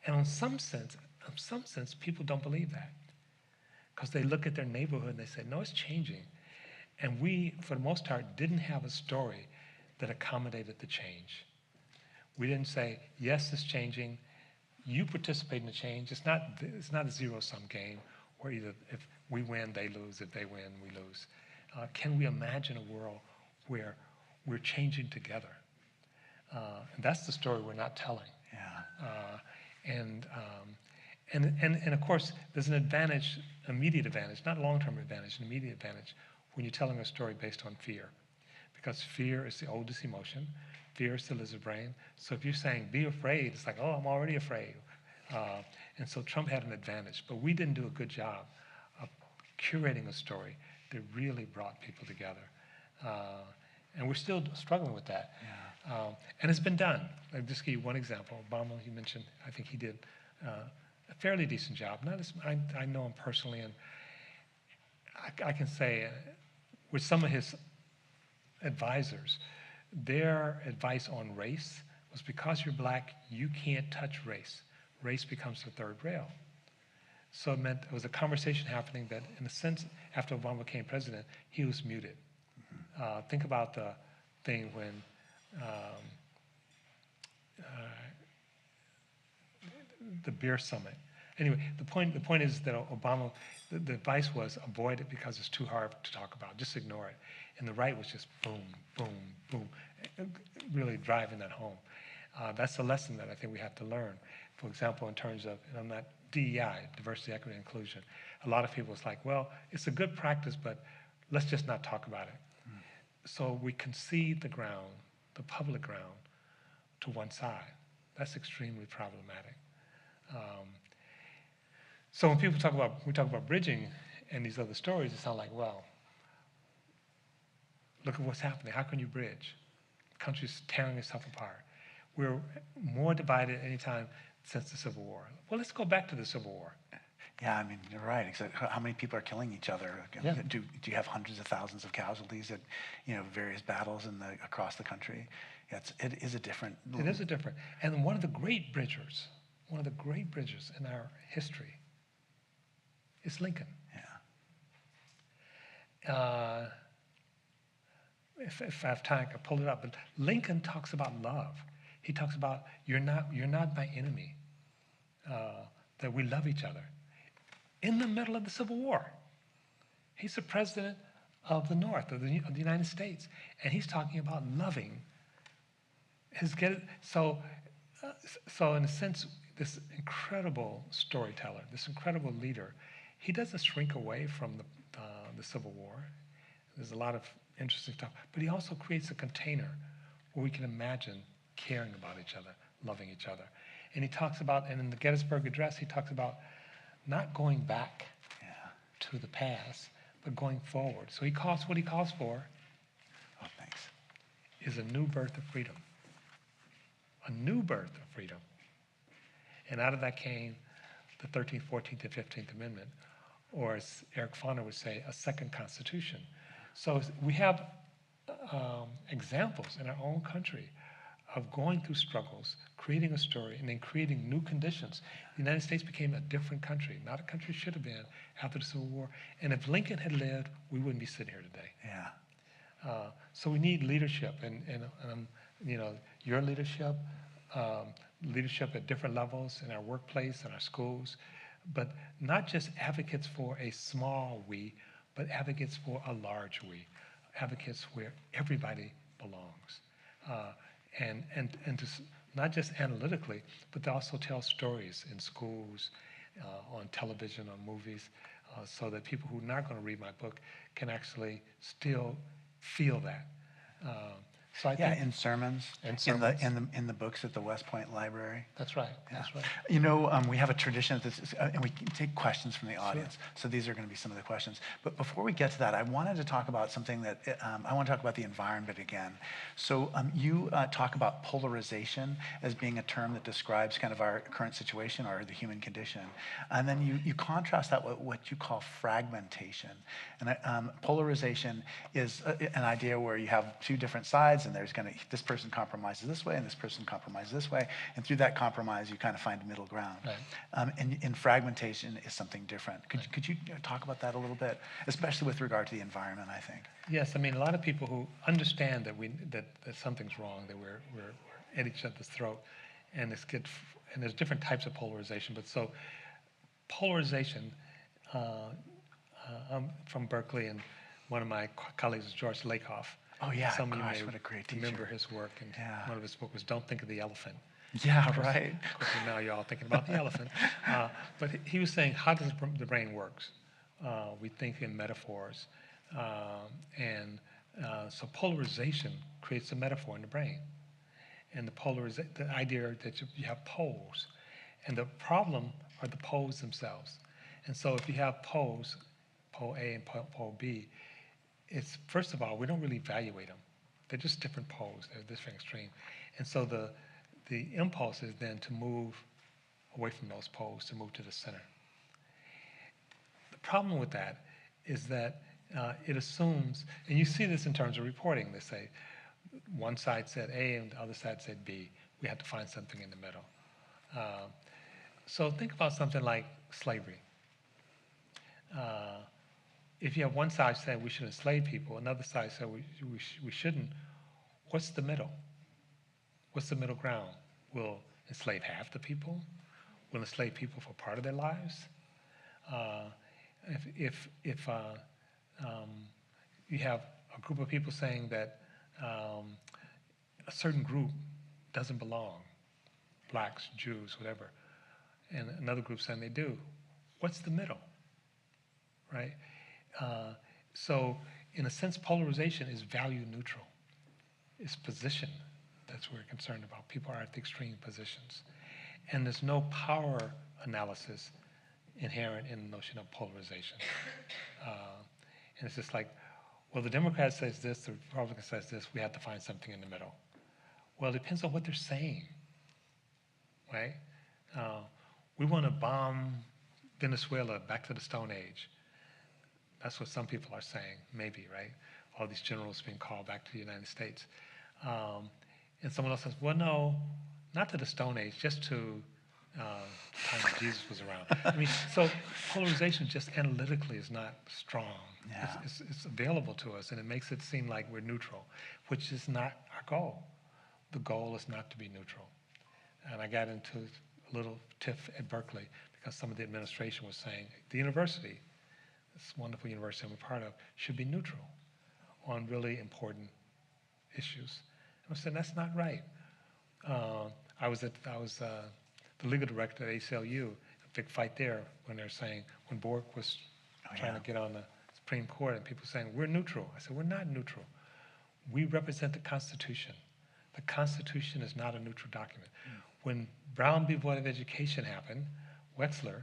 And in some sense, people don't believe that because they look at their neighborhood and they say, no, it's changing. And we, for the most part, didn't have a story that accommodated the change. We didn't say, yes, it's changing. You participate in the change. It's not a zero-sum game where either if we win, they lose. If they win, we lose. Can we imagine a world where we're changing together? And that's the story we're not telling. And of course, there's an advantage, immediate advantage, not long-term advantage, an immediate advantage when you're telling a story based on fear. Because fear is the oldest emotion. Fear is the lizard brain. So if you're saying, be afraid, it's like, oh, I'm already afraid. And so Trump had an advantage. But we didn't do a good job of curating a story that really brought people together. And we're still struggling with that. And it's been done. I'll just give you one example. Obama, you mentioned, I think he did a fairly decent job. I know him personally, and I can say with some of his advisors, their advice on race was because you're black, you can't touch race. Race becomes the third rail. So it meant there was a conversation happening that, in a sense, after Obama became president, he was muted. Think about the thing when the beer summit. Anyway, the point is that Obama, the advice was avoid it because it's too hard to talk about. Just ignore it. And the right was just boom, boom, boom, really driving that home. That's a lesson that I think we have to learn. For example, in terms of, and I'm not DEI, diversity, equity, and inclusion. A lot of people, it's like, well, it's a good practice, but let's just not talk about it. So we concede the ground, the public ground, to one side. That's extremely problematic. So when we talk about bridging and these other stories, it sounds like, well, look at what's happening. How can you bridge? The country's tearing itself apart. We're more divided any time since the Civil War. Well, let's go back to the Civil War. Yeah, I mean, you're right. Except how many people are killing each other? Yeah. Do you have hundreds of thousands of casualties at various battles across the country? Yeah, it is a different. It is a different. And one of the great bridgers in our history is Lincoln. Yeah. If I have time, I can pull it up. But Lincoln talks about love. He talks about you're not my enemy. That we love each other. In the middle of the Civil War, he's the president of the North of the United States, and he's talking about loving. So in a sense, this incredible storyteller, this incredible leader, he doesn't shrink away from the Civil War. There's a lot of interesting stuff, but he also creates a container where we can imagine caring about each other, loving each other. And he talks about, and in the Gettysburg Address, he talks about not going back to the past, but going forward. So what he calls for is a new birth of freedom. A new birth of freedom. And out of that came the 13th, 14th, and 15th Amendment, or as Eric Foner would say, a second constitution. So we have examples in our own country of going through struggles, creating a story, and then creating new conditions. The United States became a different country, not a country it should have been after the Civil War. And if Lincoln had lived, we wouldn't be sitting here today. Yeah. So we need leadership, and your leadership, leadership at different levels in our workplace, in our schools, but not just advocates for a small we, but advocates for a large we, advocates where everybody belongs. And just not just analytically, but to also tell stories in schools, on television, on movies, so that people who are not going to read my book can actually still feel that. So I think in sermons, in the books at the West Point Library. That's right. Yeah. That's right. We have a tradition of this, and we can take questions from the audience. Sure. So these are going to be some of the questions. But before we get to that, I wanted to talk about something that I want to talk about the environment again. So you talk about polarization as being a term that describes kind of our current situation or the human condition, and then you contrast that with what you call fragmentation. And polarization is an idea where you have two different sides, and there's this person compromises this way and this person compromises this way, and through that compromise you kind of find a middle ground. Right. And fragmentation is something different. Could you talk about that a little bit, especially with regard to the environment, I think? Yes, I mean, a lot of people who understand that something's wrong, that we're at each other's throat, and there's different types of polarization. But so polarization, I'm from Berkeley, and one of my colleagues is George Lakoff. Oh yeah, some of you may what a great teacher. Remember his work, and one of his books was "Don't Think of the Elephant." Yeah, right. Of course, now you're all thinking about the elephant. But he was saying, how does the brain works? We think in metaphors, so polarization creates a metaphor in the brain, and the idea that you have poles, and the problem are the poles themselves. And so if you have poles, pole A and pole B, it's, first of all, we don't really evaluate them. They're just different poles. They're different extreme. And so the impulse is then to move away from those poles, to move to the center. The problem with that is that it assumes, and you see this in terms of reporting. They say one side said A and the other side said B. We had to find something in the middle. So think about something like slavery. If you have one side saying we should enslave people, another side said we shouldn't, what's the middle? What's the middle ground? We'll enslave half the people? We'll enslave people for part of their lives? If you have a group of people saying that a certain group doesn't belong, blacks, Jews, whatever, and another group saying they do, what's the middle, right? So in a sense, polarization is value neutral. It's position. That's what we're concerned about. People are at the extreme positions. And there's no power analysis inherent in the notion of polarization. And it's just like, well, the Democrat says this, the Republican says this, we have to find something in the middle. Well, it depends on what they're saying, right? We want to bomb Venezuela back to the Stone Age. That's what some people are saying, maybe, right? All these generals being called back to the United States. And someone else says, well, no, not to the Stone Age, just to the time that Jesus was around. I mean, so polarization just analytically is not strong. Yeah. It's available to us, and it makes it seem like we're neutral, which is not our goal. The goal is not to be neutral. And I got into a little tiff at Berkeley because some of the administration was saying the university, this wonderful university I'm a part of, should be neutral on really important issues. And I said, that's not right. I was the legal director at ACLU, a big fight there when they're saying, when Bork was trying to get on the Supreme Court and people saying, we're neutral. I said, we're not neutral. We represent the Constitution. The Constitution is not a neutral document. When Brown v. Board of Education happened, Wexler,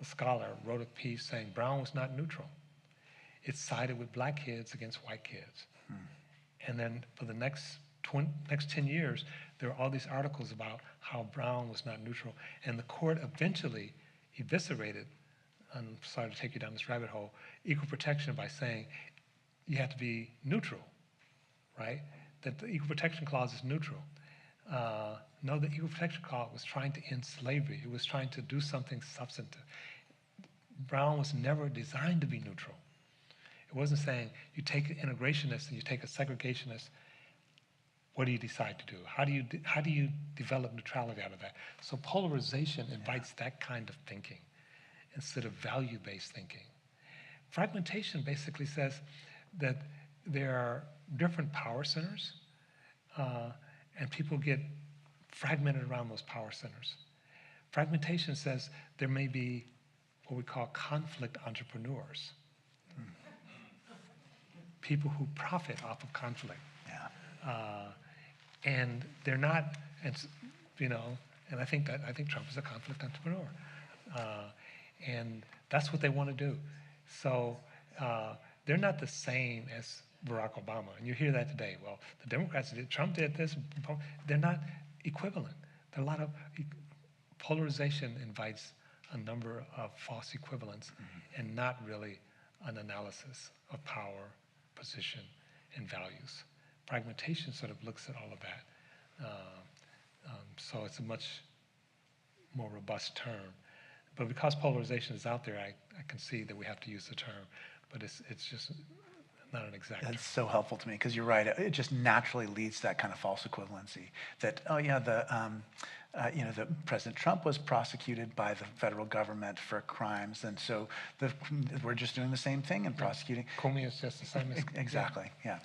a scholar, wrote a piece saying Brown was not neutral. It sided with black kids against white kids. And then for the next 10 years, there were all these articles about how Brown was not neutral. And the court eventually eviscerated, I'm sorry to take you down this rabbit hole, equal protection by saying you have to be neutral, right? That the equal protection clause is neutral. No, the equal protection clause was trying to end slavery. It was trying to do something substantive. Brown was never designed to be neutral. It wasn't saying you take an integrationist and you take a segregationist. What do you decide to do? How do you develop neutrality out of that? So polarization invites that kind of thinking instead of value-based thinking. Fragmentation basically says that there are different power centers, and people get fragmented around those power centers. Fragmentation says there may be what we call conflict entrepreneurs, people who profit off of conflict. Yeah. And they're not, and and I think Trump is a conflict entrepreneur, and that's what they want to do. So they're not the same as Barack Obama, and you hear that today. Well, the Democrats did, Trump did this. They're not equivalent. There are a lot of polarization invites a number of false equivalents, and not really an analysis of power, position, and values. Fragmentation sort of looks at all of that. So it's a much more robust term. But because polarization is out there, I can see that we have to use the term, but it's just not an exact term. That's so helpful to me because you're right. It just naturally leads to that kind of false equivalency. That the President Trump was prosecuted by the federal government for crimes, and so we're just doing the same thing and prosecuting. Comey is just the same. Exactly. Yeah.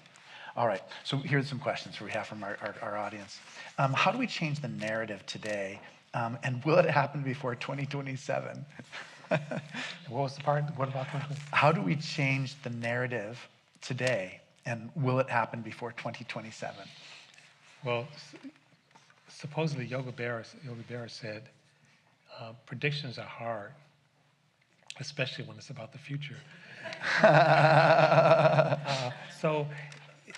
All right. So here's some questions we have from our audience. How do we change the narrative today, and will it happen before 2027? What was the part? What about 2027? How do we change the narrative today, and will it happen before 2027? Well, supposedly Yogi Berra said, predictions are hard, especially when it's about the future. So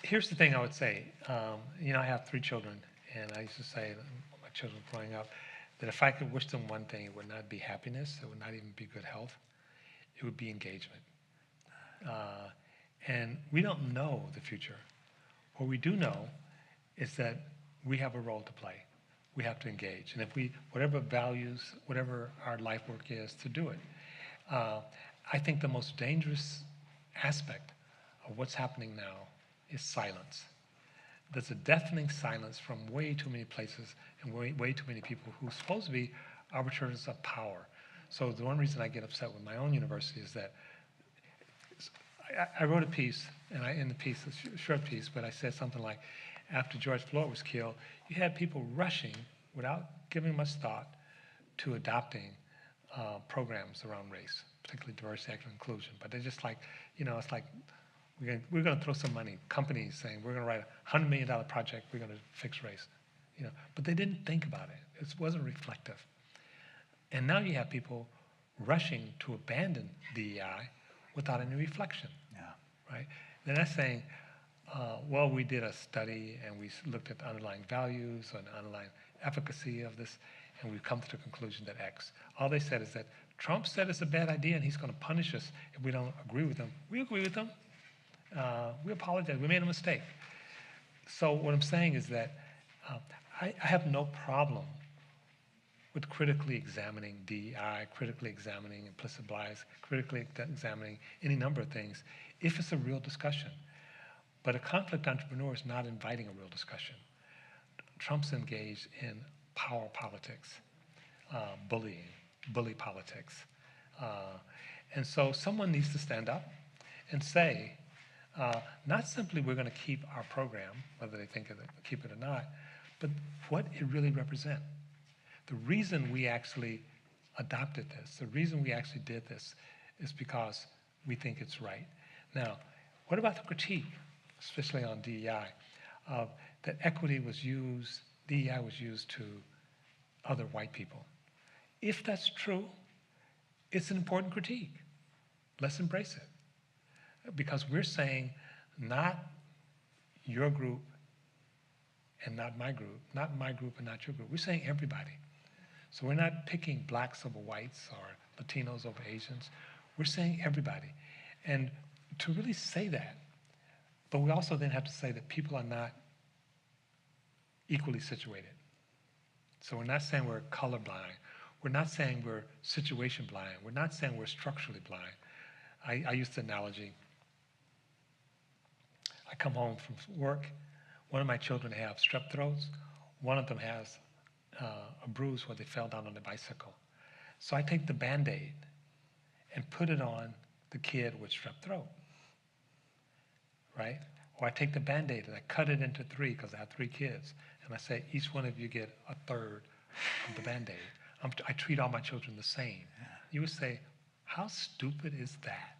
here's the thing I would say. I have 3 children, and I used to say to my children growing up that if I could wish them one thing, it would not be happiness, it would not even be good health, it would be engagement. And we don't know the future. What we do know is that we have a role to play. We have to engage. And if we, whatever values, whatever our life work is, to do it. I think the most dangerous aspect of what's happening now is silence. There's a deafening silence from way too many places and way too many people who are supposed to be arbiters of power. So the one reason I get upset with my own university is that I wrote a piece, and in the piece, a short piece, but I said something like, after George Floyd was killed, you had people rushing without giving much thought to adopting programs around race, particularly diversity, equity, and inclusion. But they're just like, it's like we're going to throw some money. Companies saying we're going to write a $100 million project. We're going to fix race, But they didn't think about it. It wasn't reflective. And now you have people rushing to abandon DEI without any reflection. Yeah. Right. They're not saying, well, we did a study and we looked at the underlying values and underlying efficacy of this, and we've come to the conclusion that X. All they said is that Trump said it's a bad idea and he's going to punish us if we don't agree with him. We agree with him. We apologize. We made a mistake. So what I'm saying is that I have no problem with critically examining DEI, critically examining implicit bias, critically examining any number of things if it's a real discussion. But a conflict entrepreneur is not inviting a real discussion. Trump's engaged in power politics, bully politics. And so someone needs to stand up and say, not simply we're going to keep our program, whether they think keep it or not, but what it really represents. The reason we actually adopted this, the reason we actually did this is because we think it's right. Now, what about the critique, especially on DEI, that equity was used, DEI was used to other white people? If that's true, it's an important critique. Let's embrace it. Because we're saying not your group and not my group and not your group. We're saying everybody. So we're not picking blacks over whites or Latinos over Asians. We're saying everybody. And to really say that, but we also then have to say that people are not equally situated. So we're not saying we're colorblind. We're not saying we're situation blind. We're not saying we're structurally blind. I use the analogy. I come home from work. One of my children have strep throats. One of them has a bruise where they fell down on the bicycle. So I take the Band-Aid and put it on the kid with strep throat, right? Or I take the Band-Aid and I cut it into 3 because I have 3 kids. And I say, each one of you get a third of the Band-Aid. I treat all my children the same. You would say, how stupid is that,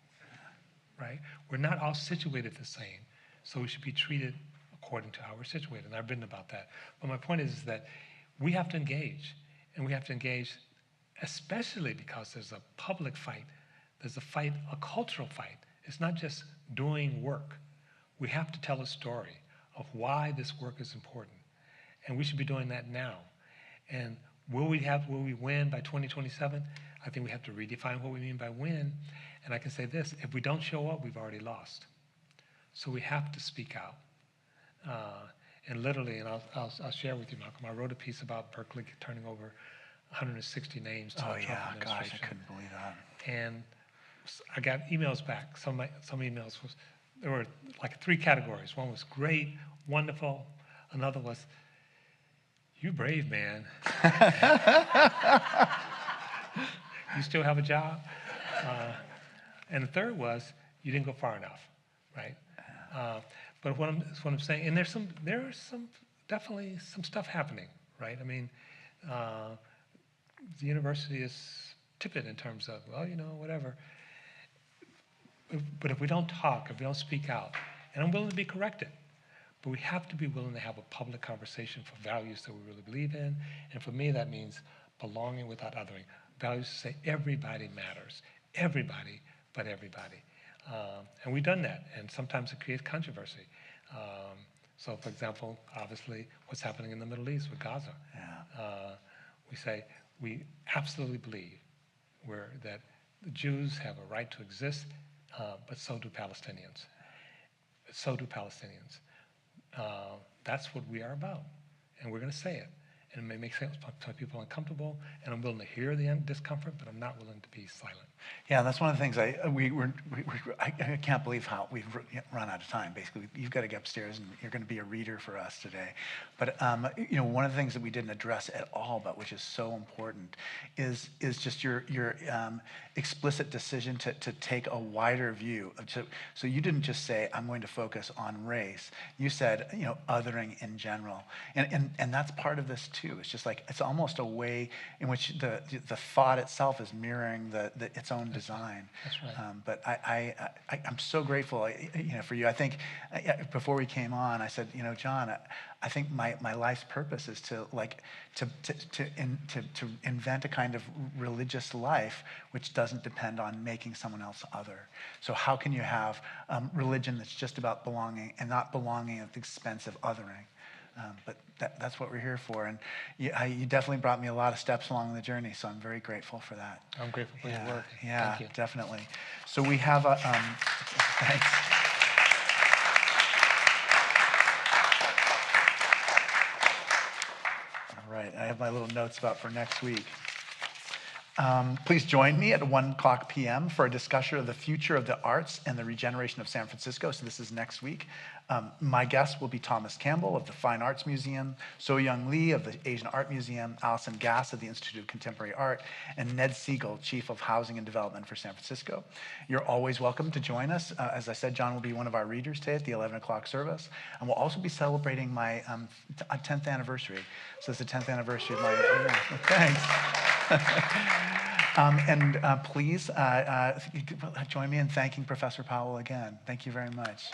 right? We're not all situated the same, so we should be treated according to how we're situated. And I've written about that. But my point is that we have to engage, and we have to engage especially because there's a public fight. There's a fight, a cultural fight. It's not just doing work. We have to tell a story of why this work is important. And we should be doing that now. And will we win by 2027? I think we have to redefine what we mean by win. And I can say this, if we don't show up, we've already lost. So we have to speak out. And literally, and I'll share with you, Malcolm, I wrote a piece about Berkeley turning over 160 names to the Trump administration. Gosh, I couldn't believe that. And I got emails back. Some emails there were like 3 categories. One was great, wonderful. Another was, you brave, man. You still have a job? And the third was, you didn't go far enough, right? But what I'm saying, and there is definitely some stuff happening, right? I mean, the university is tepid in terms of, well, whatever. But if we don't talk, if we don't speak out, and I'm willing to be corrected, but we have to be willing to have a public conversation for values that we really believe in. And for me, that means belonging without othering. Values to say everybody matters. Everybody, but everybody. And we've done that, and sometimes it creates controversy. So, for example, obviously, what's happening in the Middle East with Gaza. Yeah. We say we absolutely believe that the Jews have a right to exist, but so do Palestinians. so do Palestinians. That's what we are about, and we're going to say it. And it may make some people uncomfortable, and I'm willing to hear the discomfort, but I'm not willing to be silent. Yeah, that's one of the things I can't believe how we've run out of time. Basically, you've got to get upstairs, and you're going to be a reader for us today. But one of the things that we didn't address at all, but which is so important, is just your explicit decision to take a wider view. So you didn't just say, I'm going to focus on race. You said, othering in general, and that's part of this too. It's just like it's almost a way in which the thought itself is mirroring its own design. That's right. But I'm so grateful, for you. I think before we came on, I said, John, I think my life's purpose is to invent a kind of religious life which doesn't depend on making someone else other. So how can you have religion that's just about belonging and not belonging at the expense of othering? But that's what we're here for. And you definitely brought me a lot of steps along the journey, so I'm very grateful for that. I'm grateful for your work. Yeah, Thank you. definitely. So we have a, thanks. All right, I have my little notes for next week. Please join me at 1:00 p.m. for a discussion of the future of the arts and the regeneration of San Francisco. So this is next week. My guests will be Thomas Campbell of the Fine Arts Museum, So-Young Lee of the Asian Art Museum, Allison Gass of the Institute of Contemporary Art, and Ned Siegel, Chief of Housing and Development for San Francisco. You're always welcome to join us. As I said, John will be one of our readers today at the 11 o'clock service. And we'll also be celebrating my 10th anniversary. So it's the 10th anniversary of my, thanks. Please join me in thanking Professor Powell again. Thank you very much.